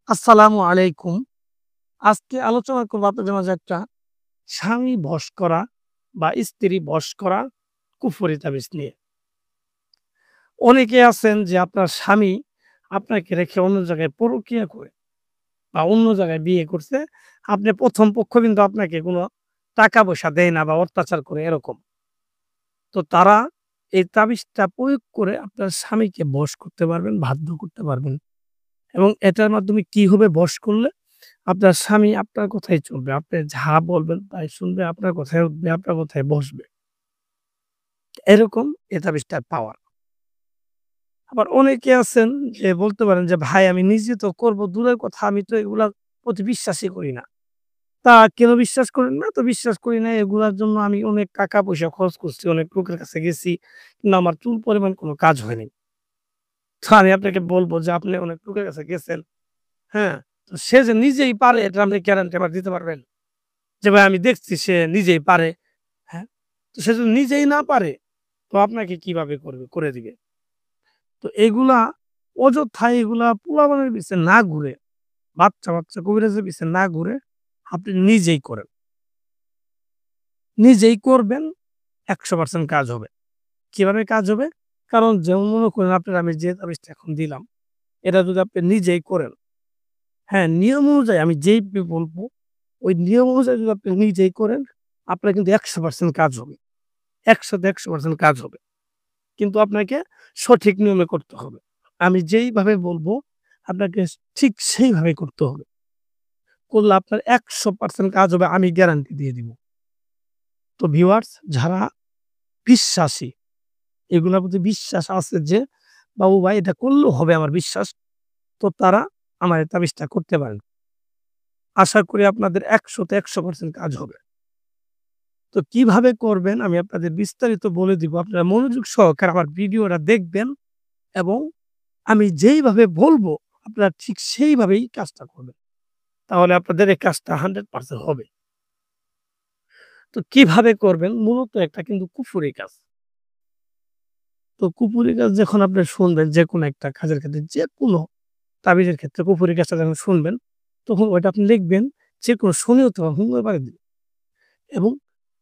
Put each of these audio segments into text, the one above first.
আসসালামু আলাইকুম। আজকে আলোচনা করব আপনাদের মাঝে একটা স্বামী বশ করা বা স্ত্রী বশ করা কুফরি তাবিজ নিয়ে। অনেকে আছেন যে আপনার স্বামী আপনাকে রেখে অন্য জায়গায় পরকীয়া করে বা অন্য জায়গায় বিয়ে করছে। আপনি ১ম পক্ষ কিন্তু আপনাকে কোনো টাকা-পয়সা দেয় না বা অত্যাচার করে এরকম। তো তারা এই তাবিজটা প্রয়োগ করে আপনার স্বামীকে বশ করতে পারবেন, বাধ্য করতে পারবেন এবং এটার মাধ্যমে কি হবে বশ করলে আপনার স্বামী আপনার কথাই চলবে। আপনি যা বলবেন তাই শুনবে, আপনার কথায় উঠবে, আপনার কথায় বসবে। এরকম এ তাবিজটার পাওয়ার। আবার অনেকে আছেন যে বলতে পারেন যে, "ভাই আমি নিজে তো করব দূরের কথা আমি তো এগুলার প্রতি বিশ্বাসই করি না।" তা কেন বিশ্বাস করেন না? তো বিশ্বাস করি না এগুলার জন্য আমি অনেক টাকা-পয়সা খরচ করছি, অনেক লোকের কাছে গেছি। কিন্তু আমার চুল পরিমাণ কোনো কাজ হয়নি। তো আমি আপনাকে বলব যে আপনি অনেক লোকের কাছে গেছেন, হ্যাঁ? তো সে যে নিজেই পারে এটা আপনি গ্যারান্টি আমাকে দিতে পারবেন? যে ভাই আমি দেখছি সে নিজেই পারে। হ্যাঁ? তো সে যদি নিজেই না পারে, তো আপনাকে কিভাবে করবে? করে দিবে। তো এগুলা অযথায় এগুলা পোলাপানের পিছে না ঘুরে, বাচ্চা কবিরাজের পিছে না ঘুরে আপনি নিজেই করেন। নিজেই করবেন ১০০% কাজ হবে। কিভাবে কাজ হবে? কারণ যেমন মনে করেন আপনার আমি যে তাবিজটা এখন দিলাম, এটা যদি আপনি নিজেই করেন, হ্যাঁ, নিয়ম অনুযায়ী আমি যেই বলব, ওই নিয়ম অনুযায়ী যদি আপনি নিজেই করেন, আপনার কিন্তু ১০০% কাজ হবে। ১০০% কাজ হবে। কিন্তু আপনাকে সঠিক নিয়মে করতে হবে। আমি যেইভাবে বলব আপনাকে ঠিক সেইভাবে করতে হবে। করলে আপনার ১০০% কাজ হবে আমি গ্যারান্টি দিয়ে দিব। তো ভিউয়ার্স যারা বিশ্বাসী, এগুলোর প্রতি বিশ্বাস আছে যে বাবু ভাই এটা করলেও হবে আমার বিশ্বাস। তো তারা আমার এই তাবিজটা করতে পারেন। আশা করি আপনাদের ১০০ তে ১০০% কাজ হবে। তো কিভাবে করবেন আমি আপনাদের বিস্তারিত বলে দিব। আপনারা মনোযোগ সহকারে আমার ভিডিওটা দেখবেন এবং আমি যেইভাবে বলবো, আপনারা ঠিক সেইভাবেই কাজটা করবেন। তাহলে আপনাদের এই কাজটা 100% হবে। তো কিভাবে করবেন? মূলত একটা কিন্তু কুফুরি কাজ। তো কুফুরি কাজ যখন আপনি শুনবেন যেকোনো একটা কাজের ক্ষেত্রে, যেকোনো তাবিজের ক্ষেত্রে কুফুরি কাজটা যখন শুনবেন, তখন ওইটা আপনি লিখবেন যেকোনো শনি অথবা মঙ্গলবারে দিন এবং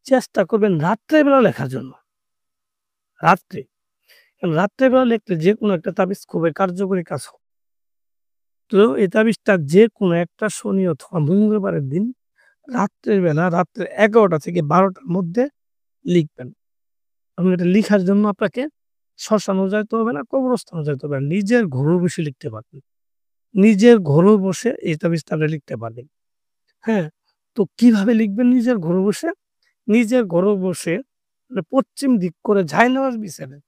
চেষ্টা করবেন রাত্রে বেলা লেখার জন্য। রাত্রে। কারণ রাত্রে বেলা লিখলে যেকোনো একটা তাবিজ খুবই কার্যকরী কাজ হবে। তো এই তাবিজটা যেকোনো একটা শনি অথবা মঙ্গলবারের দিন রাত্রের বেলা রাত্রে ১১টা থেকে ১২টার মধ্যে লিখবেন। এবং এটা লিখার জন্য আপনাকে শ্মশানেও যাইতে হবে না, কবরস্থানেও যাইতে হবে না। নিজের ঘরেও বসে লিখতে পারবেন। নিজের ঘরেও বসে এই তাবিজটা আপনি লিখতে পারবেন। হ্যাঁ? তো কিভাবে লিখবেন নিজের ঘরে বসে? নিজের ঘরে বসে মানে পশ্চিম দিক করে জায়নামাজ বিছাবেন।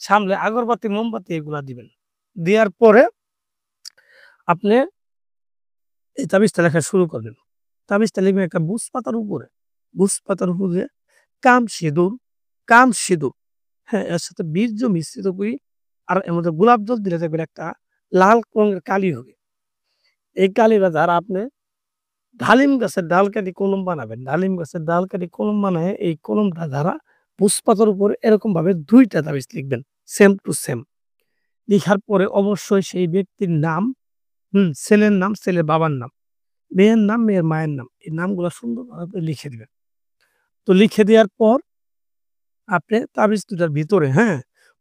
সামনে আগরবাতি, মোমবাতি এগুলা দিবেন। দেয়ার পরে আপনি এই তাবিজটা লেখা শুরু করবেন। তাবিজটা লিখবেন একটা বুজ পাতার উপরে। বুজ পাতার উপরে কাম সিঁদুর, কাম সিঁদুর, হ্যাঁ? এর সাথে বীর্য মিশ্রিত করি। আর এর মধ্যে গোলাপ জল দিলে দেখবেন একটা লাল রঙের কালি হবে। এই কালিটা দ্বারা আপনি ডালিম গাছের ডাল কেটে কলম বানাবেন। ডালিম গাছের ডাল কেটে কলম বানায়ে এই কলমটা দ্বারা বুজ পাতার উপরে এরকমভাবে ২ টা তাবিজ লিখবেন। Same to same. লিখার পরে অবশ্যই সেই ব্যক্তির নাম, ছেলের নাম, ছেলের বাবার নাম, মেয়ের নাম, মেয়ের মায়ের নাম। এই নামগুলা সুন্দরভাবে লিখে দিবেন। তো লিখে দেওয়ার পর আপনি তাবিজ ২ টার ভিতরে, হ্যাঁ?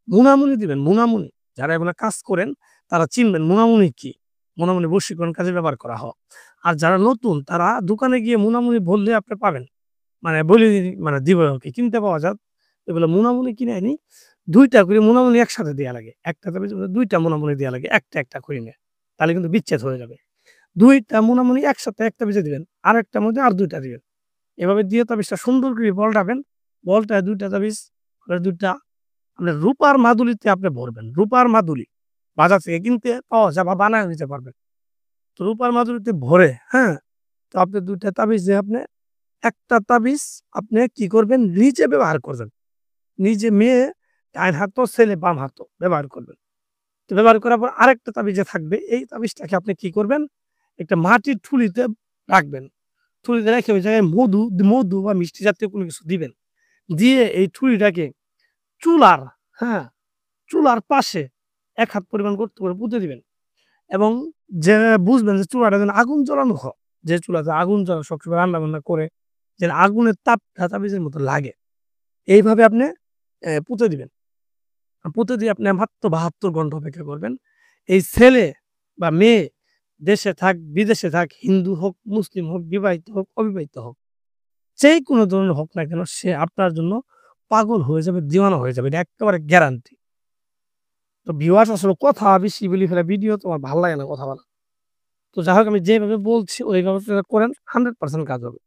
মুনামুনি দিবেন, মুনামুনি। যারা এগুলা কাজ করেন তারা চিনবেন মুনামুনি কি? মুনামুনি বশীকরণ কাজে ব্যবহার করা হয়। আর যারা নতুন তারা দোকানে গিয়ে মুনামুনি বললে আপনি পাবেন। মানে বলে মানে দিবে আরকি কিনতে পাওয়া যায়। এগুলো মুনামুনি কিনে আনি ২ টা করে মুনামুনি একসাথে দেয়া লাগে। একটা তাবিজের মধ্যে ২ টা মুনামুনি দেয়া লাগে। একটা কইরে। তাহলে কিন্তু বিচ্ছেদ হয়ে যাবে। ২ টা মুনামুনি একসাথে একটা তাবিজে দিবেন। আরেকটার মধ্যে আর ২ টা দিবেন। এভাবে দিয়ে তাবিজটা সুন্দর করে বলটাবেন। বলটায় ২ টা তাবিজ, ২ টা আপনার রূপার মাদুলিতে আপনি ভরবেন। রূপার মাদুলি। বাজার থেকে কিনতে পাওয়া যায় বা বানায় নিতে পারবেন। তো রূপার মাদুলিতে ভরে, হ্যাঁ? তো আপনি ২ টা তাবিজে আপনি একটা তাবিজ আপনি কি করবেন? নিজে ব্যবহার করবেন। নিজে মেয়ে ডাইন হাতও, ছেলে বাম হাতও ব্যবহার করবেন। তো ব্যবহার করার পর আরেকটা তাবিজ যে থাকবে, এই তাবিজটাকে আপনি কি করবেন? একটা মাটির ঠুলিতে রাখবেন। ঠুলিতে রেখে ওই জায়গায় মধু বা মিষ্টি জাতীয় কোনো কিছু দিবেন। দিয়ে এই ঠুলিটাকে চুলার, হ্যাঁ? চুলার পাশে ১ হাত পরিমাণ গর্ত করে পুঁতে দিবেন এবং যে বুঝবেন যে চুলাটা যেন আগুন জ্বালানো হয়, যে চুলাতে আগুন জ্বালা সবসময় রান্না-বান্না করে যেন আগুনের তাপটা তাবিজের মতো লাগে। এইভাবে আপনি পুঁতে দিবেন। পুঁতে দিয়ে আপনি মাত্র ৭২ ঘন্টা অপেক্ষা করবেন। এই ছেলে বা মেয়ে দেশে থাক, বিদেশে থাক, হিন্দু হোক, মুসলিম হোক, বিবাহিত হোক, অবিবাহিত হোক, যেই কোনো ধরনের হোক না কেন সে আপনার জন্য পাগল হয়ে যাবে, দিওয়ানা হয়ে যাবে। এটা এক্কেবারে গ্যারান্টি। তো ভিউয়ার্স আসলে কথা বেশি বলে ফেলা ভিডিও তো আমার ভাল লাগে না কথা বলা। তো যাই হোক আমি যেভাবে বলছি ওইভাবে আপনারা করেন 100% কাজ হবে।